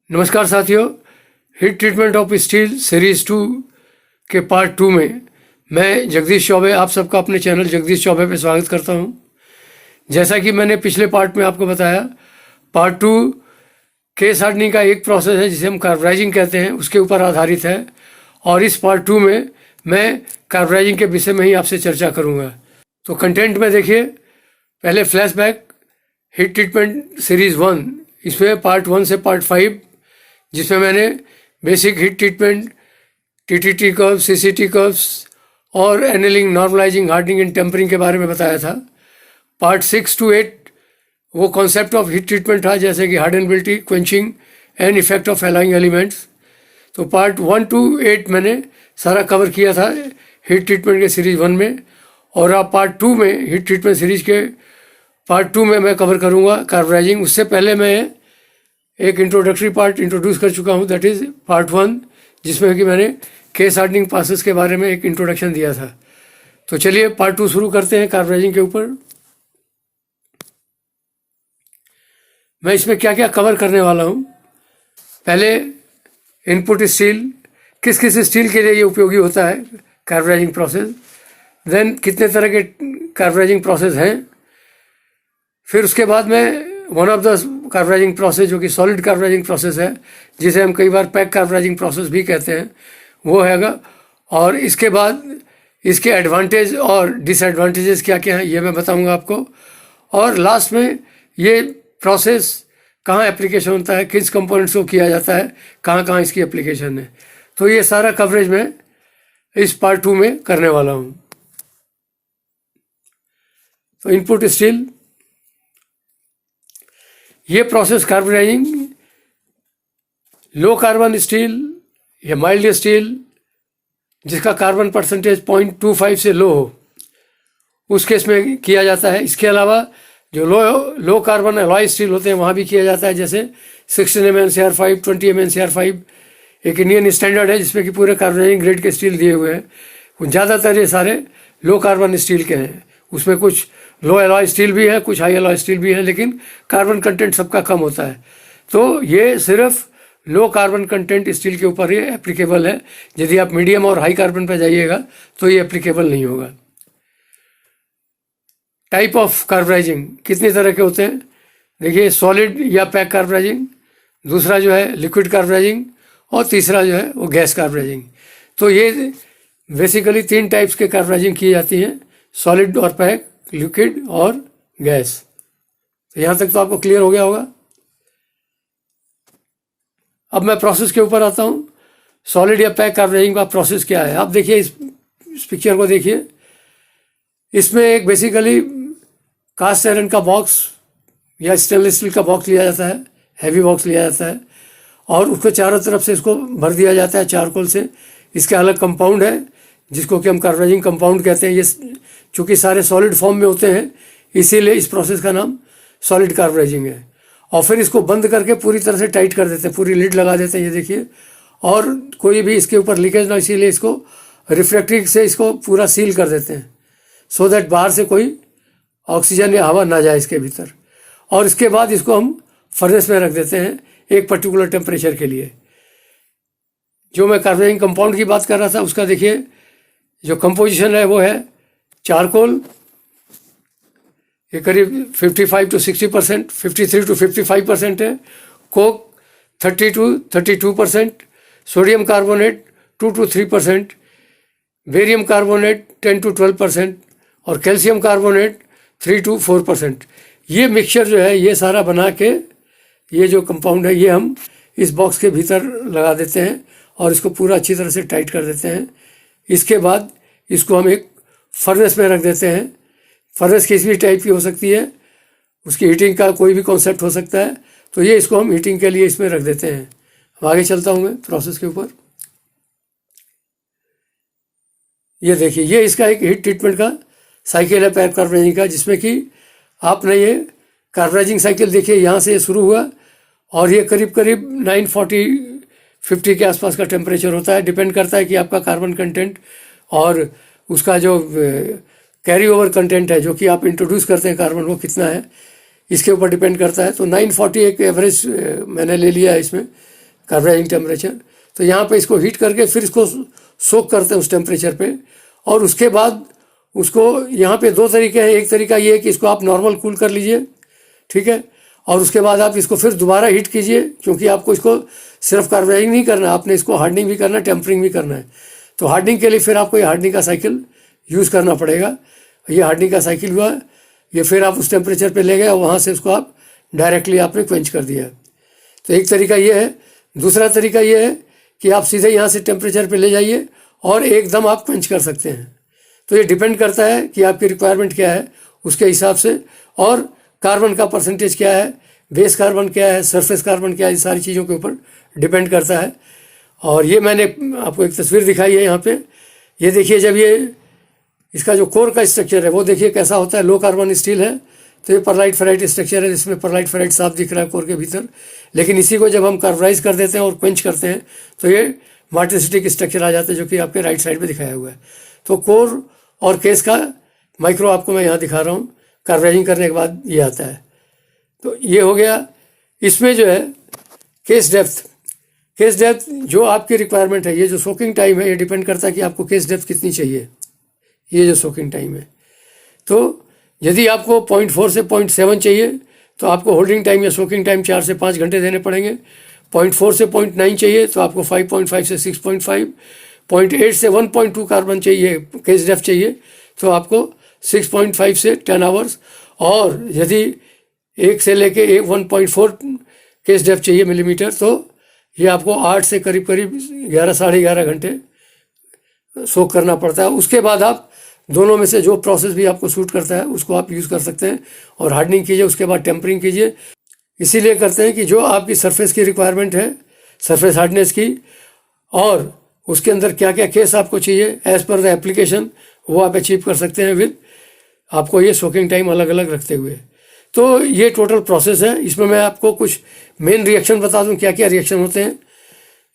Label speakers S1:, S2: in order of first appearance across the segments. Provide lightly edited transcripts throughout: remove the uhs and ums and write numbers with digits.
S1: नमस्कार साथियों, heat treatment of steel series 2 के पार्ट 2 में मैं जगदीश चौबे आप सबका अपने चैनल जगदीश चौबे पे स्वागत करता हूं। जैसा कि मैंने पिछले पार्ट में आपको बताया, पार्ट 2 केस हार्डनिंग का एक प्रोसेस है जिसे हम कार्बराइजिंग कहते हैं, उसके ऊपर आधारित है। और इस पार्ट 2 में मैं कार्बराइजिंग के विषय में ही आपसे चर्चा करूँगा। तो कंटेंट में देखिए, पहले फ्लैशबैक हीट ट्रीटमेंट सीरीज़ 1, इसमें पार्ट 1 से पार्ट 5, जिसमें मैंने basic heat treatment, TTT curves, CCT curves और annealing, normalizing, hardening and tempering के बारे में बताया था। पार्ट 6 to 8 वो कॉन्सेप्ट ऑफ हीट ट्रीटमेंट था, जैसे कि hardenability, quenching and effect of alloying elements. तो पार्ट 1 to 8 मैंने सारा कवर किया था हीट ट्रीटमेंट के सीरीज़ 1 में। और अब पार्ट 2 में, हीट ट्रीटमेंट सीरीज़ के पार्ट 2 में मैं कवर करूँगा कार्बराइजिंग। उससे पहले मैं एक इंट्रोडक्टरी पार्ट इंट्रोड्यूस कर चुका हूँ, दैट इज़ पार्ट 1, जिसमें कि मैंने केस हार्डनिंग प्रोसेस के बारे में एक इंट्रोडक्शन दिया था। तो चलिए पार्ट 2 शुरू करते हैं कार्बराइजिंग के ऊपर। मैं इसमें क्या क्या कवर करने वाला हूँ। पहले इनपुट स्टील, किस किस स्टील के लिए ये उपयोगी होता है कार्बराइजिंग प्रोसेस। देन कितने तरह के कार्बराइजिंग प्रोसेस हैं। फिर उसके बाद में one of the carburising process, जो कि सॉलिड कार्बराइजिंग प्रोसेस है, जिसे हम कई बार पैक कार्बराइजिंग प्रोसेस भी कहते हैं, वो हैगा। और इसके बाद इसके एडवांटेज और डिसएडवांटेजेस क्या क्या हैं ये मैं बताऊंगा आपको। और लास्ट में ये प्रोसेस कहाँ एप्लीकेशन होता है, किस कंपोनेंट्स को किया जाता है, कहाँ कहाँ इसकी एप्लीकेशन है। तो ये सारा कवरेज मैं इस पार्ट 2 में करने वाला हूँ। तो इनपुट स्टील, ये process carburising low carbon steel या माइल्ड स्टील जिसका कार्बन परसेंटेज 0.25 से लो हो, उस केस में किया जाता है। इसके अलावा जो लो कार्बन अलॉय स्टील होते हैं वहाँ भी किया जाता है, जैसे 16 mm NCR5, 20 mm NCR5 एक इंडियन स्टैंडर्ड है जिसमें कि पूरे कार्बराइजिंग ग्रेड के स्टील दिए हुए हैं। ज़्यादातर ये सारे लो कार्बन स्टील के हैं। उसमें कुछ लो एलॉय स्टील भी है, कुछ हाई एलॉय स्टील भी है, लेकिन कार्बन कंटेंट सबका कम होता है। तो ये सिर्फ लो कार्बन कंटेंट स्टील के ऊपर ये एप्लीकेबल है। यदि आप मीडियम और हाई कार्बन पर जाइएगा तो ये एप्लीकेबल नहीं होगा। टाइप ऑफ कार्बराइजिंग कितने तरह के होते हैं देखिए, सॉलिड या पैक कार्बराइजिंग, दूसरा जो है लिक्विड कार्बराइजिंग, और तीसरा जो है वो गैस कार्बराइजिंग। तो ये बेसिकली 3 टाइप्स के कार्बराइजिंग की जाती हैं, सॉलिड और पैक, लिक्विड और गैस। तो यहाँ तक तो आपको क्लियर हो गया होगा। अब मैं प्रोसेस के ऊपर आता हूँ। सॉलिड या पैक कार्बराइजिंग का प्रोसेस क्या है, आप देखिए इस पिक्चर को देखिए। इसमें एक बेसिकली कास्ट आयरन का बॉक्स या स्टेनलेस स्टील का बॉक्स लिया जाता है, हैवी बॉक्स लिया जाता है, और उसको चारों तरफ से इसको भर दिया जाता है चारकोल से। इसके अलग कंपाउंड है जिसको कि हम कार्बराइजिंग कंपाउंड कहते हैं। ये चूँकि सारे सॉलिड फॉर्म में होते हैं, इसीलिए इस प्रोसेस का नाम सॉलिड कार्बराइजिंग है। और फिर इसको बंद करके पूरी तरह से टाइट कर देते हैं, पूरी लिड लगा देते हैं, ये देखिए। और कोई भी इसके ऊपर लीकेज ना, इसीलिए इसको रिफ्रैक्टिव से इसको पूरा सील कर देते हैं, सो दैट बाहर से कोई ऑक्सीजन या हवा ना जाए इसके भीतर। और इसके बाद इसको हम फर्नेस में रख देते हैं एक पर्टिकुलर टेम्परेचर के लिए। जो मैं कार्बराइजिंग कंपाउंड की बात कर रहा था, उसका देखिए जो कंपोजिशन है वो है चारकोल, ये करीब 55 to 60%, 53 to 55% है। Coke 30 to 32%, sodium carbonate 2 to 3%, barium carbonate 10 to 12% और कैल्शियम कार्बोनेट 3 to 4%। ये मिक्सचर जो है, ये सारा बना के, ये जो कंपाउंड है, ये हम इस बॉक्स के भीतर लगा देते हैं और इसको पूरा अच्छी तरह से टाइट कर देते हैं। इसके बाद इसको हम एक फर्नेस में रख देते हैं। फर्नेस किसी भी टाइप की हो सकती है, उसकी हीटिंग का कोई भी कॉन्सेप्ट हो सकता है। तो ये इसको हम हीटिंग के लिए इसमें रख देते हैं। अब आगे चलता हूँ मैं प्रोसेस के ऊपर। ये देखिए, ये इसका एक हीट ट्रीटमेंट का साइकिल है पैक कार्बराइजिंग का, जिसमें कि आपने ये कार्बराइजिंग साइकिल देखिए, यहाँ से ये शुरू हुआ और ये करीब करीब 940-50 के आसपास का टेम्परेचर होता है। डिपेंड करता है कि आपका कार्बन कंटेंट और उसका जो कैरी ओवर कंटेंट है, जो कि आप इंट्रोड्यूस करते हैं कार्बन, वो कितना है, इसके ऊपर डिपेंड करता है। तो 940 एक एवरेज मैंने ले लिया है इसमें। Carbonizing temperature. तो यहाँ पे इसको हीट करके फिर इसको सोक करते हैं उस टेम्परेचर पे, और उसके बाद उसको यहाँ पे दो तरीके हैं। एक तरीका ये है कि इसको आप नॉर्मल कूल कर लीजिए, ठीक है, और उसके बाद आप इसको फिर दोबारा हीट कीजिए, क्योंकि आपको इसको सिर्फ कार्बोनाइजिंग नहीं करना, आपने इसको हार्डनिंग भी करना है, टेम्परिंग भी करना है। तो हार्डनिंग के लिए फिर आपको ये हार्डनिंग का साइकिल यूज़ करना पड़ेगा। ये हार्डनिंग का साइकिल हुआ, ये फिर आप उस टेम्परेचर पे ले गए और वहाँ से उसको आप डायरेक्टली आपने क्वेंच कर दिया। तो एक तरीका ये है। दूसरा तरीका ये है कि आप सीधे यहाँ से टेम्परेचर पे ले जाइए और एकदम आप क्वेंच कर सकते हैं। तो ये डिपेंड करता है कि आपकी रिक्वायरमेंट क्या है उसके हिसाब से, और कार्बन का परसेंटेज क्या है, बेस कार्बन क्या है, सरफेस कार्बन क्या है, इस सारी चीज़ों के ऊपर डिपेंड करता है। और ये मैंने आपको एक तस्वीर दिखाई है यहाँ पे। ये देखिए, जब ये इसका जो कोर का स्ट्रक्चर है वो देखिए कैसा होता है। लो कार्बन स्टील है, तो ये परलाइट फेराइट स्ट्रक्चर है, जिसमें परलाइट फेराइट साफ दिख रहा है कोर के भीतर। लेकिन इसी को जब हम कार्बोनाइज कर देते हैं और क्वेंच करते हैं तो ये मार्टेसिटिक स्ट्रक्चर आ जाता है, जो कि आपके राइट साइड में दिखाया हुआ है। तो कोर और केस का माइक्रो आपको मैं यहाँ दिखा रहा हूँ। कार्बोनाइजिंग करने के बाद ये आता है। तो ये हो गया। इसमें जो है केस डेप्थ जो आपकी रिक्वायरमेंट है, ये जो सोकिंग टाइम है ये डिपेंड करता है कि आपको केस डेप्थ कितनी चाहिए। ये जो सोकिंग टाइम है, तो यदि आपको 0.4 से 0.7 चाहिए तो आपको होल्डिंग टाइम या सोकिंग टाइम 4 से 5 घंटे देने पड़ेंगे। 0.4 से 0.9 चाहिए तो आपको 5.5 से 6.5, 0.8 से 1.2 कार्बन चाहिए, केस डेप्थ चाहिए तो आपको 6.5 से 10 आवर्स, और यदि 1 से लेके 1.4 केस डेप्थ चाहिए मिलीमीटर, तो ये आपको 8 से करीब 11 साढ़े 11 घंटे सोक करना पड़ता है। उसके बाद आप दोनों में से जो प्रोसेस भी आपको सूट करता है उसको आप यूज़ कर सकते हैं, और हार्डनिंग कीजिए, उसके बाद टेम्परिंग कीजिए। इसीलिए करते हैं कि जो आपकी सरफेस की रिक्वायरमेंट है, सरफेस हार्डनेस की, और उसके अंदर क्या क्या केस आपको चाहिए एज पर द एप्लीकेशन, वो आप अचीव कर सकते हैं विद आपको ये सोकिंग टाइम अलग अलग रखते हुए। तो ये टोटल प्रोसेस है। इसमें मैं आपको कुछ मेन रिएक्शन बता दूं, क्या क्या रिएक्शन होते हैं।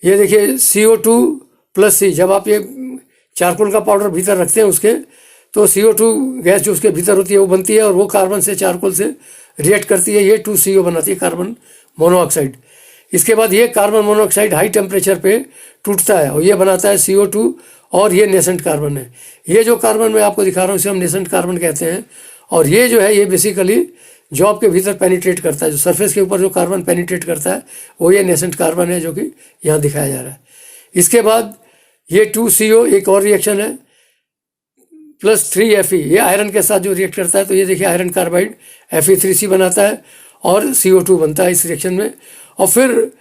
S1: ये देखिए, CO2+C, जब आप ये चारकोल का पाउडर भीतर रखते हैं उसके, तो CO2 गैस जो उसके भीतर होती है वो बनती है, और वो कार्बन से चारकोल से रिएक्ट करती है, ये 2CO बनाती है, कार्बन मोनोऑक्साइड। इसके बाद ये कार्बन मोनोऑक्साइड हाई टेम्परेचर पे टूटता है और ये बनाता है CO2, और ये नेसेंट कार्बन है। ये जो कार्बन मैं आपको दिखा रहा हूँ इसे हम नेसेंट कार्बन कहते हैं। और ये जो है ये बेसिकली जो आपके भीतर पेनिट्रेट करता है, जो सरफेस के ऊपर जो कार्बन पेनिट्रेट करता है वो ये नेसेंट कार्बन है, जो कि यहाँ दिखाया जा रहा है। इसके बाद ये 2CO एक और रिएक्शन है, +3Fe, ये आयरन के साथ जो रिएक्ट करता है। तो ये देखिए, आयरन कार्बाइड Fe3C बनाता है और CO2 बनता है इस रिएक्शन में, और फिर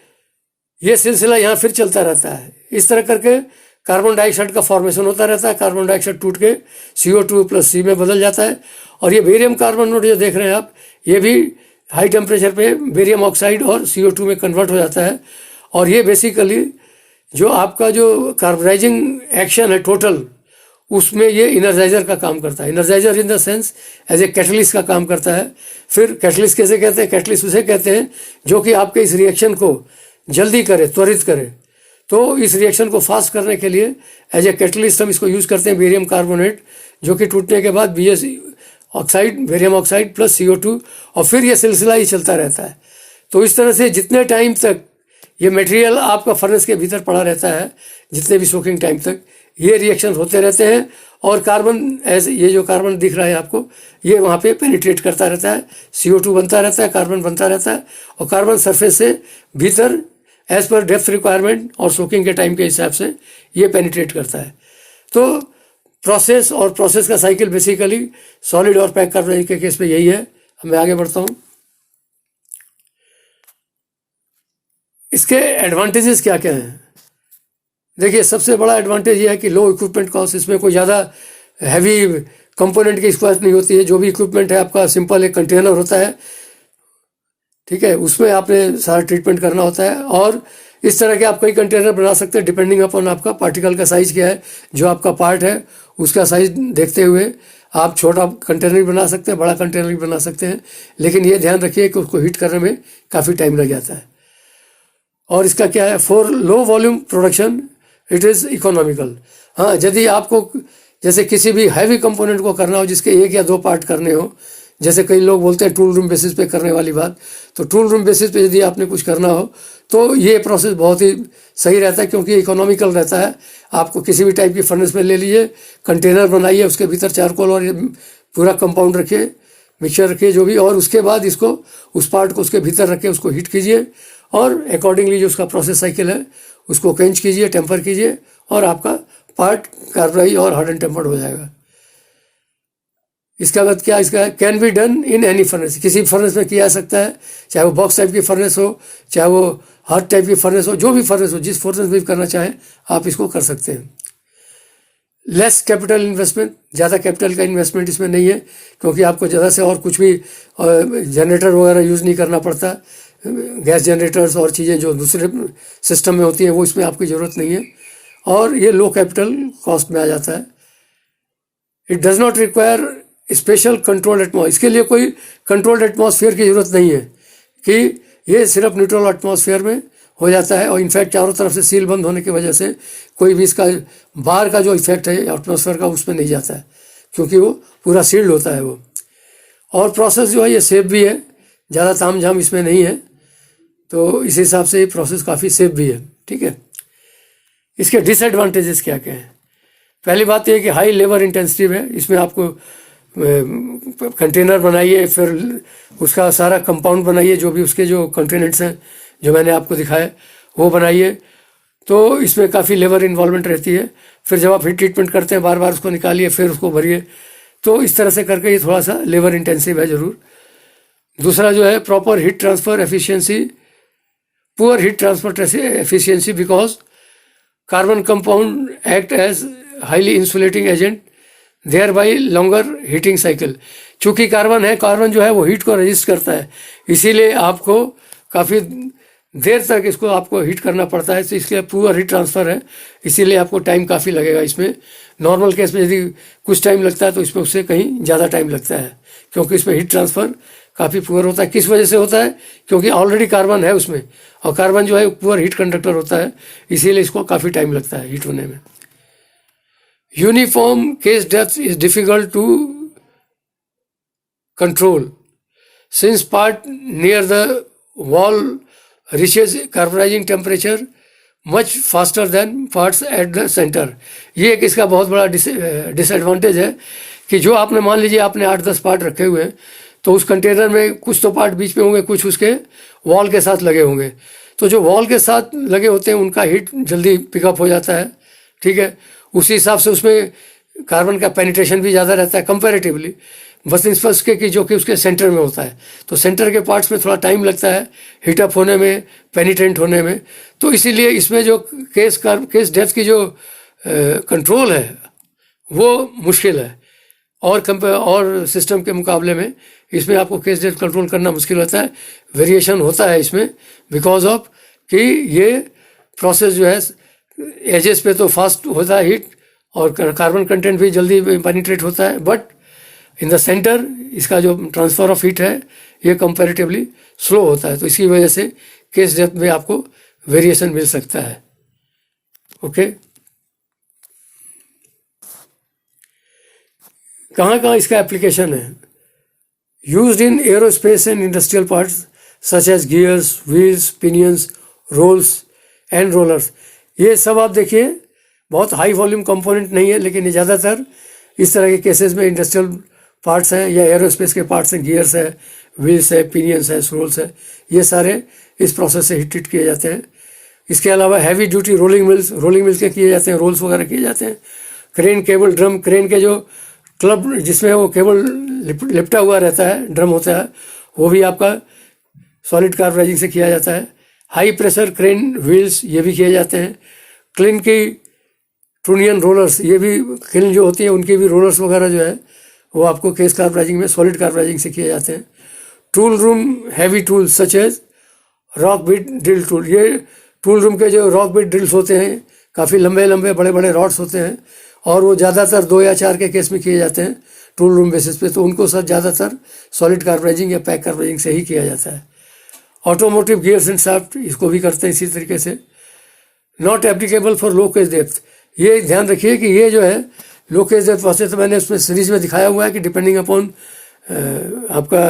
S1: ये सिलसिला यहाँ फिर चलता रहता है। इस तरह करके कार्बन डाइऑक्साइड का फॉर्मेशन होता रहता है। कार्बन डाइऑक्साइड टूट के CO2+C में बदल जाता है, और ये बेरियम कार्बन नोड जो देख रहे हैं आप, ये भी हाई टेम्परेचर पे बेरियम ऑक्साइड और CO2 में कन्वर्ट हो जाता है। और ये बेसिकली जो आपका जो कार्बोनाइजिंग एक्शन है टोटल, उसमें ये इनर्जाइजर का काम करता है। Energizer in the sense as a catalyst का काम करता है। फिर कैटलिस्ट कैसे कहते हैं? कैटलिस्ट उसे कहते हैं जो कि आपके इस रिएक्शन को जल्दी करे, त्वरित करे। तो इस रिएक्शन को फास्ट करने के लिए एज ए कैटलिस्ट हम इसको यूज़ करते हैं, बेरियम कार्बोनेट, जो कि टूटने के बाद BS oxide, barium oxide plus CO2, और फिर ये सिलसिला ही चलता रहता है। तो इस तरह से जितने टाइम तक ये मटेरियल आपका फर्नेस के भीतर पड़ा रहता है, जितने भी सोकिंग टाइम तक ये रिएक्शन होते रहते हैं, और कार्बन एज ये जो कार्बन दिख रहा है आपको, ये वहाँ पे पेनिट्रेट करता रहता है, CO2 बनता रहता है, कार्बन बनता रहता है, और कार्बन सरफेस से भीतर एज पर डेप्थ रिक्वायरमेंट और सोकिंग के टाइम के हिसाब से ये पेनिट्रेट करता है। तो प्रोसेस और प्रोसेस का साइकिल बेसिकली सॉलिड और पैक कार्बोनाइज के केस पे यही है। मैं आगे बढ़ता हूँ। इसके एडवांटेजेस क्या क्या हैं? देखिए, सबसे बड़ा एडवांटेज ये है कि लो इक्विपमेंट कॉस्ट। इसमें कोई ज़्यादा हैवी कंपोनेंट की रिक्वायरमेंट नहीं होती है। जो भी इक्विपमेंट है आपका सिंपल एक कंटेनर होता है, ठीक है, उसमें आपने सारा ट्रीटमेंट करना होता है, और इस तरह के आप कई कंटेनर बना सकते हैं डिपेंडिंग अपॉन आपका पार्टिकल का साइज़ क्या है। जो आपका पार्ट है उसका साइज़ देखते हुए आप छोटा कंटेनर भी बना सकते हैं, बड़ा कंटेनर भी बना सकते हैं, लेकिन ये ध्यान रखिए कि उसको हीट करने में काफ़ी टाइम लग जाता है। और इसका क्या है, for low volume production it is economical. हाँ, यदि आपको जैसे किसी भी हैवी कंपोनेंट को करना हो, जिसके 1 या 2 पार्ट करने हो, जैसे कई लोग बोलते हैं टूल रूम बेसिस पे करने वाली बात, तो टूल रूम बेसिस पे यदि आपने कुछ करना हो तो ये प्रोसेस बहुत ही सही रहता है, क्योंकि इकोनॉमिकल रहता है। आपको किसी भी टाइप की फर्नेस में ले लीजिए, कंटेनर बनाइए, उसके भीतर चारकोल और पूरा कंपाउंड रखिए, मिक्सचर रखिए जो भी, और उसके बाद इसको उस पार्ट को उसके भीतर रख के उसको हीट कीजिए, और अकॉर्डिंगली जो उसका प्रोसेस साइकिल है उसको क्वेंच कीजिए, टेम्पर कीजिए, और आपका पार्ट कार्बोनाइज और हार्ड एंड टेम्पर्ड हो जाएगा। इसका बाद क्या, इसका can be done in any furnace, किसी फर्नेस में किया जा सकता है, चाहे वो बॉक्स टाइप की फर्नेस हो, चाहे वो हार्ड टाइप की फर्नेस हो, जो भी फर्नेस हो, जिस फर्नेस में कर करना आप इसको कर सकते हैं। लेस कैपिटल इन्वेस्टमेंट, ज़्यादा कैपिटल का इन्वेस्टमेंट इसमें नहीं है, क्योंकि आपको ज़्यादा से और कुछ भी जनरेटर वगैरह यूज़ नहीं करना पड़ता। गैस जनरेटर्स और चीज़ें जो दूसरे सिस्टम में होती हैं वो इसमें आपकी ज़रूरत नहीं है, और ये लो कैपिटल कॉस्ट में आ जाता है। It does not require special controlled atmosphere, इसके लिए कोई कंट्रोल्ड एटमॉस्फेयर की ज़रूरत नहीं है, कि ये सिर्फ न्यूट्रल एटमॉस्फेयर में हो जाता है। और इनफैक्ट चारों तरफ से सील बंद होने की वजह से कोई भी इसका बाहर का जो इफेक्ट है एटमॉस्फेयर का उसमें नहीं जाता है, क्योंकि वो पूरा सील्ड होता है वो। और प्रोसेस जो है ये सेफ भी है, ज़्यादा ताम झाम इसमें नहीं है, तो इस हिसाब से ये प्रोसेस काफ़ी सेफ भी है। ठीक है, इसके डिसएडवांटेजेस क्या क्या हैं? पहली बात ये है कि हाई लेबर इंटेंसिव है, इसमें आपको कंटेनर बनाइए, फिर उसका सारा कंपाउंड बनाइए, जो भी उसके जो कंटेनेंट्स हैं जो मैंने आपको दिखाए वो बनाइए, तो इसमें काफ़ी लेबर इन्वॉल्वमेंट रहती है। फिर जब आप हीट ट्रीटमेंट करते हैं बार बार उसको निकालिए, फिर उसको भरिए, तो इस तरह से करके ये थोड़ा सा लेबर इंटेंसिव है ज़रूर। दूसरा जो है proper heat transfer efficiency, poor heat transfer efficiency because carbon compound act as highly insulating agent, thereby longer heating cycle. चूँकि कार्बन है, कार्बन जो है वो हीट को रजिस्ट करता है, इसीलिए आपको काफ़ी देर तक इसको आपको हीट करना पड़ता है, तो इसके पुअर हीट ट्रांसफ़र है, इसीलिए आपको टाइम काफ़ी लगेगा इसमें। नॉर्मल केस में यदि कुछ टाइम लगता है तो इसमें उससे कहीं ज़्यादा टाइम लगता है, क्योंकि इसमें हीट ट्रांसफ़र काफ़ी पुअर होता है। किस वजह से होता है? क्योंकि ऑलरेडी कार्बन है उसमें, और कार्बन जो है पुअर हीट कंडक्टर होता है, इसीलिए इसको काफ़ी टाइम लगता है हीट होने में। Uniform case depth is difficult to control since part near the wall reaches carbonizing temperature much faster than parts at the center। ये एक इसका बहुत बड़ा डिसएडवांटेज है कि जो आपने मान लीजिए आपने 8-10 पार्ट रखे हुए हैं, तो उस कंटेनर में कुछ तो पार्ट बीच में होंगे, कुछ उसके वॉल के साथ लगे होंगे, तो जो वॉल के साथ लगे होते हैं उनका हीट जल्दी पिकअप हो जाता है। ठीक है, उसी हिसाब से उसमें कार्बन का पेनिट्रेशन भी ज़्यादा रहता है कंपैरेटिवली, बस इस फर्स्ट के कि जो कि उसके सेंटर में होता है, तो सेंटर के पार्ट्स में थोड़ा टाइम लगता है हीटअप होने में, पेनिट्रेंट होने में। तो इसीलिए इसमें जो केस डेप्थ की जो कंट्रोल है वो मुश्किल है, और सिस्टम के मुकाबले में इसमें आपको केस डेप्थ कंट्रोल करना मुश्किल होता है। वेरिएशन होता है इसमें बिकॉज ऑफ कि ये प्रोसेस जो है एजेस पे तो फास्ट होता है हीट, और कार्बन कंटेंट भी जल्दी पेनिट्रेट होता है, बट इन द सेंटर इसका जो ट्रांसफ़र ऑफ हीट है ये कंपैरेटिवली स्लो होता है, तो इसी वजह से केस डेप्थ में आपको वेरिएशन मिल सकता है। ओके, कहाँ कहाँ इसका एप्लीकेशन है? Used in aerospace and industrial parts such as gears, wheels, pinions, rolls and rollers. ये सब आप देखिए बहुत हाई वॉल्यूम कंपोनेंट नहीं है, लेकिन ये ज़्यादातर इस तरह के केसेस में इंडस्ट्रियल पार्ट्स हैं या एरोस्पेस के पार्ट्स हैं, गियर्स है, व्हील्स है, पिनियंस है, रोल्स है, ये सारे इस प्रोसेस से हीट किए जाते हैं। इसके अलावा हैवी ड्यूटी रोलिंग मिल्स के किए जाते हैं, रोल्स वगैरह किए जाते हैं। क्रेन, केबल, ड्रम, क्रेन के जो क्लब जिसमें वो केबल लिपटा हुआ रहता है, ड्रम होता है, वो भी आपका सॉलिड कार्बोनाइजिंग से किया जाता है। हाई प्रेशर क्रेन व्हील्स ये भी किए जाते हैं। क्लिन की ट्रूनियन रोलर्स, ये भी क्लिन जो होती है उनके भी रोलर्स वगैरह जो है वो आपको केस कार्बोनाइजिंग में सॉलिड कार्बोनाइजिंग से किए जाते हैं। Tool room heavy tools such as rock bit drill tool, ये टूल रूम के जो रॉक बिट ड्रिल्स होते हैं काफ़ी लंबे लंबे बड़े बड़े रॉड्स होते हैं, और वो ज़्यादातर 2 या 4 के केस में किए जाते हैं टूल रूम बेसिस पे, तो उनको सर ज़्यादातर सॉलिड कार्बोनाइजिंग या पैक कार्बोनाइजिंग से ही किया जाता है। ऑटोमोटिव गियर्स एंड शाफ्ट इसको भी करते हैं इसी तरीके से। Not applicable for low case depth, ये ध्यान रखिए कि ये जो है लो केस डेप्थ वास्ते तो मैंने उसमें सीरीज में दिखाया हुआ है कि डिपेंडिंग अपॉन आपका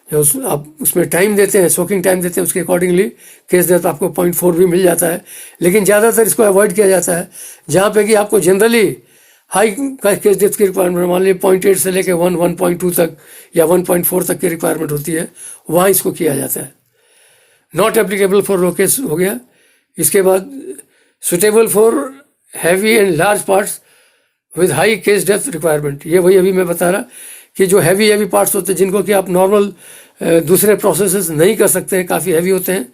S1: जो आप उसमें टाइम देते हैं, सोकिंग टाइम देते हैं, उसके अकॉर्डिंगली केस डेप्थ आपको 0.4 भी मिल जाता है। लेकिन ज़्यादातर इसको अवॉइड किया जाता है जहाँ पे कि आपको जनरली हाई का केस डेप्थ की रिक्वायरमेंट, मान लीजिए 0.8 से लेकर 1.2 तक या 1.4 तक की रिक्वायरमेंट होती है, वहाँ इसको किया जाता है। Not applicable for low case हो गया। इसके बाद suitable for heavy and large parts with high case depth requirement, ये वही अभी मैं बता रहा कि जो हैवी पार्ट्स होते हैं जिनको कि आप नॉर्मल दूसरे प्रोसेसेस नहीं कर सकते हैं, काफ़ी हैवी होते हैं,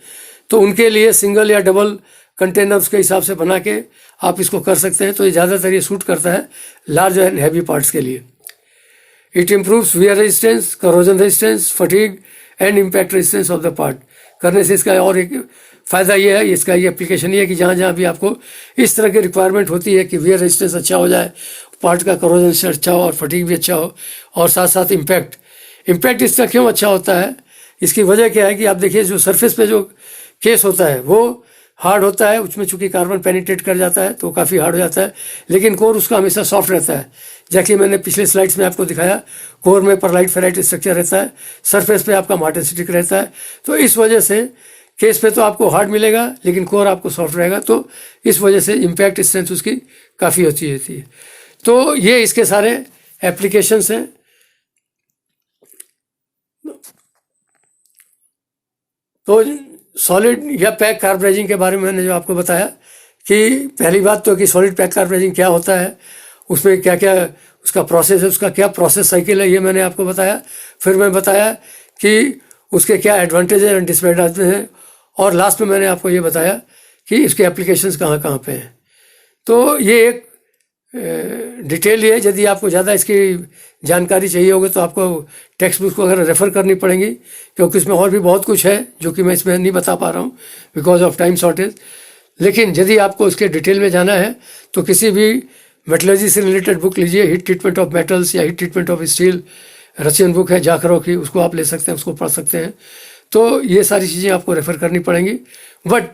S1: तो उनके लिए सिंगल या डबल कंटेनर्स के हिसाब से बना के आप इसको कर सकते हैं। तो ये ज़्यादातर ये सूट करता है लार्ज एंड हैवी पार्ट्स के लिए। It improves wear resistance, corrosion resistance, fatigue and impact resistance of the part. करने से इसका और एक फ़ायदा ये है, इसका ये एप्लीकेशन ये है कि जहाँ जहाँ भी आपको इस तरह की रिक्वायरमेंट होती है कि वियर रेजिस्टेंस अच्छा हो जाए, पार्ट का करोजन से अच्छा हो और फटीग भी अच्छा हो, और साथ साथ इम्पैक्ट इसका क्यों अच्छा होता है, इसकी वजह क्या है कि आप देखिए जो सरफेस पे जो केस होता है वो हार्ड होता है, उसमें चूंकि कार्बन पेनिट्रेट कर जाता है तो काफ़ी हार्ड हो जाता है, लेकिन कोर उसका हमेशा सॉफ्ट रहता है। जैसे मैंने पिछले स्लाइड्स में आपको दिखाया, कोर में परलाइट फेराइट स्ट्रक्चर रहता है, सरफेस पे आपका मार्टेनसिटिक रहता है, तो इस वजह से केस पे तो आपको हार्ड मिलेगा लेकिन कोर आपको सॉफ्ट रहेगा, तो इस वजह से इम्पैक्ट स्ट्रेंथ उसकी काफ़ी अच्छी होती है। तो ये इसके सारे एप्लीकेशंस हैं। तो सॉलिड या पैक कार्बोराइजिंग के बारे में मैंने जो आपको बताया कि पहली बात तो कि सॉलिड पैक कार्बोराइजिंग क्या होता है, उसमें क्या क्या उसका प्रोसेस है, उसका क्या प्रोसेस साइकिल है, ये मैंने आपको बताया। फिर मैं बताया कि उसके क्या एडवांटेज एंड डिसएडवांटेज हैं, और लास्ट में मैंने आपको ये बताया कि इसके एप्लीकेशंस कहाँ कहाँ पे हैं। तो ये एक डिटेल है। यदि आपको ज़्यादा इसकी जानकारी चाहिए होगी तो आपको टेक्स्ट बुक वगैरह रेफ़र करनी पड़ेंगी, क्योंकि इसमें और भी बहुत कुछ है जो कि मैं इसमें नहीं बता पा रहा हूँ बिकॉज ऑफ टाइम शॉर्टेज। लेकिन यदि आपको इसके डिटेल में जाना है तो किसी भी मेटलर्जी से रिलेटेड बुक लीजिए, हीट ट्रीटमेंट ऑफ मेटल्स या heat treatment of steel, Russian book है जाखरों की, उसको आप ले सकते हैं, उसको पढ़ सकते हैं। तो ये सारी चीज़ें आपको रेफ़र करनी पड़ेंगी। But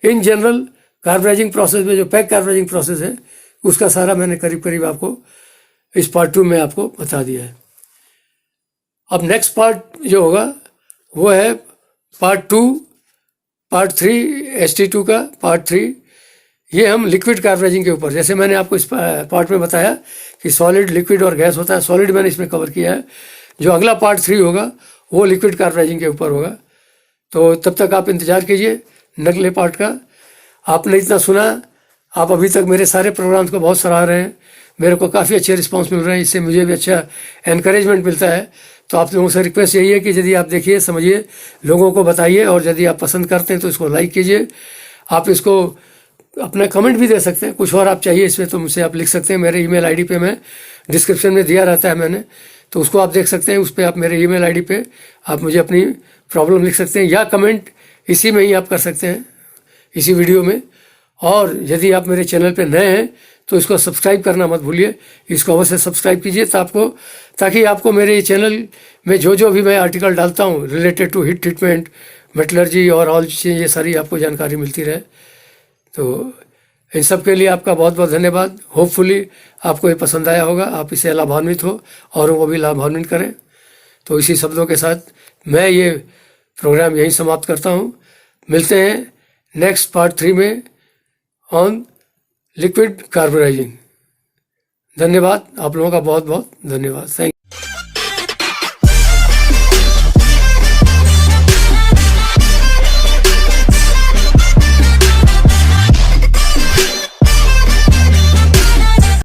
S1: in general carburizing process में जो पैक कार्बोराइजिंग प्रोसेस है उसका सारा मैंने करीब करीब आपको इस पार्ट 2 में आपको बता दिया है। अब नेक्स्ट पार्ट जो होगा वो है पार्ट 3 ST2 का पार्ट 3। ये हम लिक्विड कार्बोराइजिंग के ऊपर, जैसे मैंने आपको इस पार्ट में बताया कि सॉलिड, लिक्विड और गैस होता है, सॉलिड मैंने इसमें कवर किया है। जो अगला पार्ट 3 होगा वो लिक्विड कार्बोराइजिंग के ऊपर होगा। तो तब तक आप इंतज़ार कीजिए अगले पार्ट का। आपने इतना सुना, आप अभी तक मेरे सारे प्रोग्राम्स को बहुत सराह रहे हैं, मेरे को काफ़ी अच्छे रिस्पांस मिल रहे हैं, इससे मुझे भी अच्छा एनकरेजमेंट मिलता है। तो आप लोगों से रिक्वेस्ट यही है कि यदि आप देखिए, समझिए, लोगों को बताइए, और यदि आप पसंद करते हैं तो इसको लाइक कीजिए। आप इसको अपना कमेंट भी दे सकते हैं, कुछ और आप चाहिए इसमें तो मुझसे आप लिख सकते हैं। मेरे ईमेल आईडी पे मैं डिस्क्रिप्शन में दिया रहता है मैंने, तो उसको आप देख सकते हैं। उस पर आप मेरे ईमेल आईडी पे आप मुझे अपनी प्रॉब्लम लिख सकते हैं, या कमेंट इसी में ही आप कर सकते हैं, इसी वीडियो में। और यदि आप मेरे चैनल पे नए हैं तो इसको सब्सक्राइब करना मत भूलिए, इसको अवश्य सब्सक्राइब कीजिए ताकि आपको मेरे चैनल में जो भी मैं आर्टिकल डालता हूँ related to heat treatment, metallurgy और ऑल चीज़ें, ये सारी आपको जानकारी मिलती रहे। तो इन सब के लिए आपका बहुत बहुत धन्यवाद। होपफुली आपको ये पसंद आया होगा, आप इससे लाभान्वित हो, औरों को भी लाभान्वित करें। तो इसी शब्दों के साथ मैं ये प्रोग्राम यहीं समाप्त करता हूँ। मिलते हैं नेक्स्ट पार्ट 3 में ऑन लिक्विड कार्बोराइजिंग। धन्यवाद, आप लोगों का बहुत बहुत धन्यवाद। थैंक